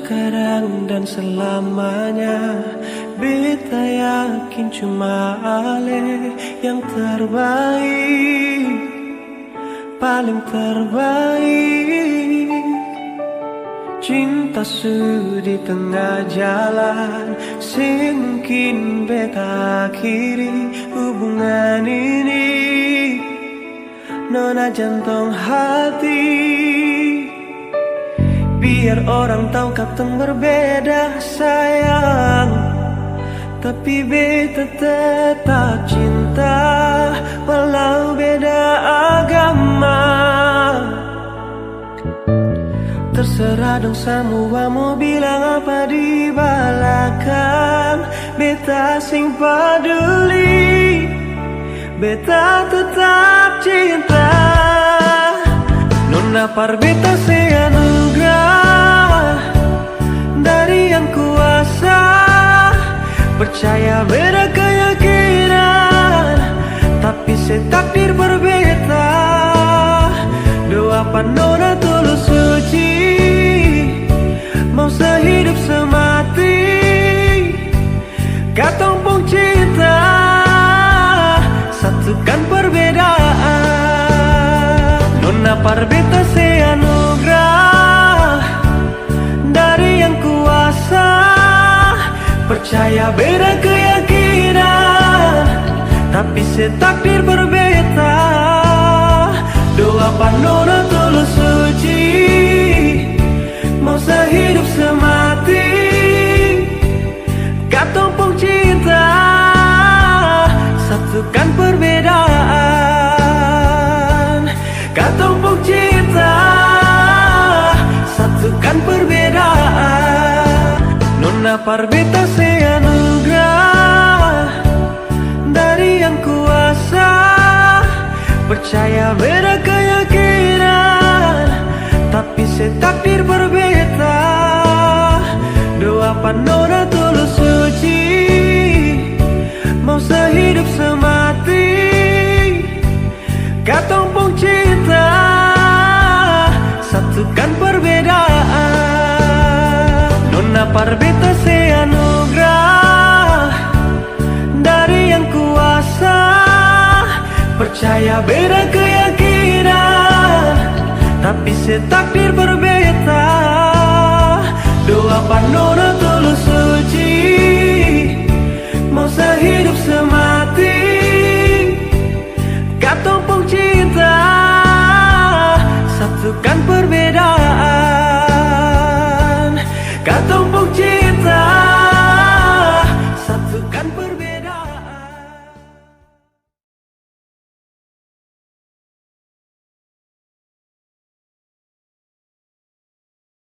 sekarang dan selamanya. Beta yakin cuma Ale yang terbaik, paling terbaik. Cinta di tengah jalan, mungkin beta akhiri hubungan ini. Nona jantung hati, biar orang tahu katong berbeda sayang, tapi beta tetap cinta walau beda agama. Terserah dong semua mau bilang apa di belakang, beta sing peduli, beta tetap cinta. Nona par beta seanugerah dari yang kuasa, percaya beda keyakinan, tapi setakdir berbeda. Doa Nona tulus suci, mau sehidup semati, katong pun cinta, satukan perbedaan. Nona par beta seanugerah dari yang kuasa, percaya beda keyakinan, tapi setakdir berbeda. Doa Nona tulus suci, mau sehidup semati, katong pun cinta, satukan perbedaan. Katong pun cinta, satukan perbedaan. Nona par beta seanugerah dari yang kuasa, percaya beda keyakinan, tapi setakdir berbeda. Doa Nona tulus suci, mau sehidup semati, katong pun cinta, satukan perbedaan. Nona par beta seanugerah dari yang kuasa, percaya beda keyakinan, tapi setakdir berbeda. Doa Nona tulus suci, mau sehidup semati, katong pun cinta, satukan perbedaan. Katong pun cinta,